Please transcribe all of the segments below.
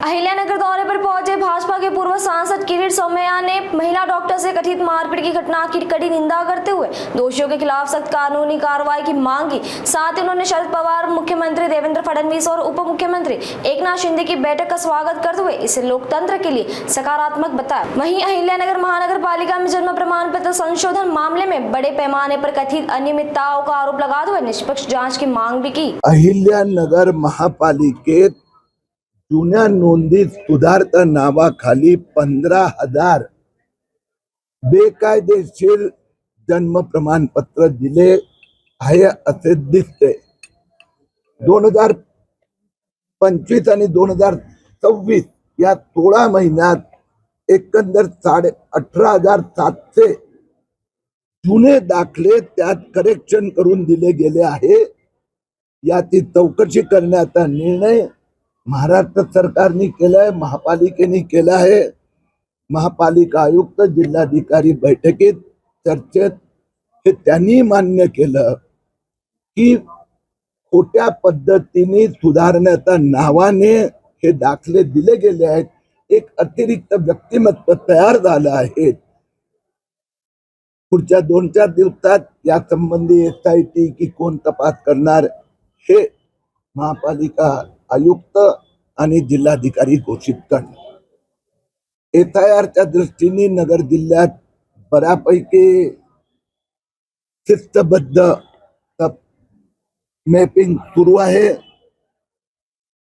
अहिल्यानगर दौरे पर पहुंचे भाजपा के पूर्व सांसद किरीट सोमैया ने महिला डॉक्टर से कथित मारपीट की घटना की कड़ी निंदा करते हुए दोषियों के खिलाफ सख्त कानूनी कार्रवाई की मांग की। साथ ही उन्होंने शरद पवार, मुख्यमंत्री देवेंद्र फडणवीस और उप मुख्यमंत्री एकनाथ शिंदे की बैठक का स्वागत करते हुए इसे लोकतंत्र के लिए सकारात्मक बताया। वहीं अहिल्यानगर महानगर पालिका में जन्म प्रमाण पत्र संशोधन मामले में बड़े पैमाने पर कथित अनियमितताओं का आरोप लगाते हुए निष्पक्ष जाँच की मांग भी की। अहिल्यानगर महापालिकेत जुन्या नोंदीत सुधारता नावाखाली 15,000 बेकायदेशीर जन्म प्रमाणपत्र दिले आहे असे दिसते। 2025 आणि 2026 या 16 महिन्यात एकंदर 18,700 जुने दाखले त्यात करेक्शन करून दिले गेले आहे। याची चौकशी करण्याचा निर्णय महाराष्ट्र सरकारने केलाय, महापालिकेने केला आहे। महापालिका आयुक्त जिल्हाधिकारी बैठकीत चर्चेत हे त्यांनी मान्य केलं की खोट्या पद्धतीने सुधारण्याच्या नावाने हे दाखले दिले गेले आहेत। एक अतिरिक्त व्यक्तिमत्व तयार झालं आहे। पुढच्या 2-4 दिवसात या संबंधी SIT की कोण तपास करणार हे महापालिका आयुक्त आणि जिल्हाधिकारी घोषित करणार। SIRच्या दृष्टीने नगर जिल्ह्यात बऱ्यापैकी शिस्तबद्ध मॅपिंग सुरू आहे।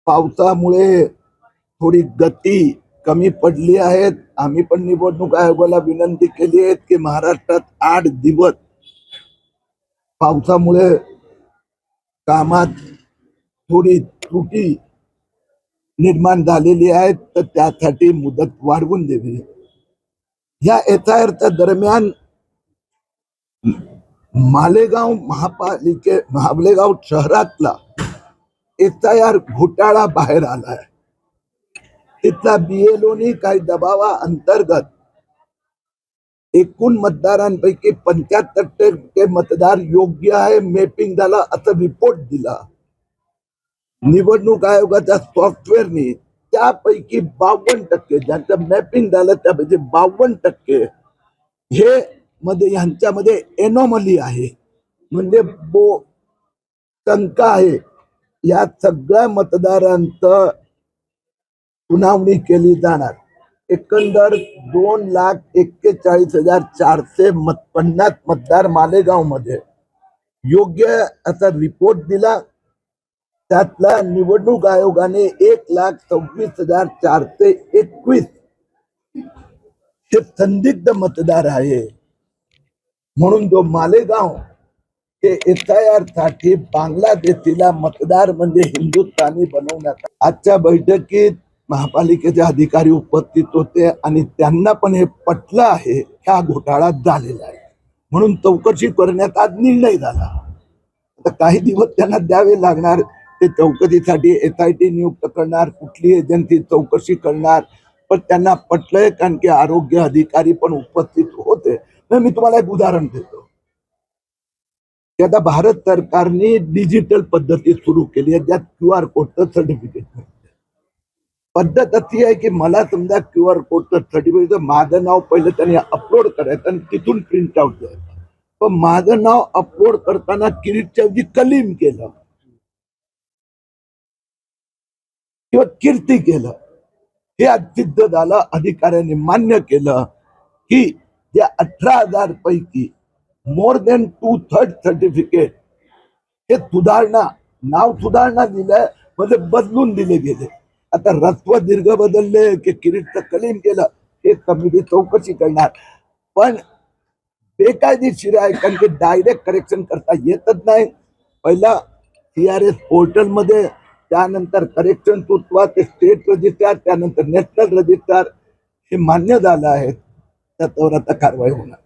पावसामुळे थोडी गती कमी पडली आहे। आम्ही पण निवडणूक आयोगाला विनंती केली आहे की महाराष्ट्रात 8 दिवस पावसामुळे कामात थोडी त्रुटी निर्माण झालेली आहे, तर त्यासाठी मुदत वाढवून द्यावी। या SIRच्या दरम्यान मालेगाव शहरातला SIR घोटाळा बाहेर आलाय। तिथला BLOनी काही दबावा अंतर्गत एकूण मतदारांपैकी 75% मतदार योग्य आहे, मॅपिंग झाला असं रिपोर्ट दिला। निवडणूक आयोगाच्या सॉफ्टवेअरने त्यापैकी 52% ज्यांचं मॅपिंग झालं त्यापैकी 52% हे मध्ये यांच्यामध्ये एनोमली आहे, म्हणजे शंका आहे। या सगळ्या मतदारांचं सुनावणी केली जाणार। एकंदर 2,41,450 मतदार मालेगाव मध्ये योग्य असा रिपोर्ट दिला। त्यातला निवडणूक आयोगाने 1,26,421 हे संदिग्ध मतदार आहे। म्हणून जो मालेगाव हे SIR साठी बांगलादेशीला मतदार म्हणजे हिंदुस्थानी बनवण्यात। आजच्या बैठकीत महापालिकेचे अधिकारी उपस्थित होते आणि त्यांना पण हे पटलं आहे हा घोटाळा झालेला आहे, म्हणून चौकशी करण्यात आज निर्णय झाला। आता काही दिवस त्यांना द्यावे लागणार। ते चौकशीसाठी SIT नियुक्त करणार, कुठली एजन्सी चौकशी करणार, पण त्यांना पटलंय कारण की आरोग्य अधिकारी पण उपस्थित होते। मी तुम्हाला एक उदाहरण देतो की आता भारत सरकारने डिजिटल पद्धती सुरू केली आहे, ज्यात QR कोडचं सर्टिफिकेट मिळतं। पद्धत अशी आहे की मला समजा QR कोडचं सर्टिफिकेट माझं नाव पहिलं त्यांनी अपलोड करायचं आणि तिथून प्रिंट आउट द्यायचं, पण माझं नाव अपलोड करताना किरीटच्या ऐवजी कलीम केलं किंवा कीर्ती केलं। हे आज सिद्ध झालं, अधिकाऱ्यांनी मान्य केलं की या 18,000 पैकी मोर देन 2/3 सर्टिफिकेट हे सुधारणा, नाव सुधारणा दिलंय म्हणजे बदलून दिले गेले। आता रस्व दीर्घ बदलले की किरीटचं कलीम केलं हे समिती चौकशी करणार, पण बेकायदेशीर आहे कारण की डायरेक्ट करेक्शन करता येतच नाही। पहिला CRS पोर्टल मध्ये, त्यानंतर करेक्शन सुचवा ते स्टेट रजिस्ट्रार, त्यानंतर नॅशनल रजिस्ट्रार, हे मान्य झालं आहे, त्याच्यावर आता कारवाई होणार।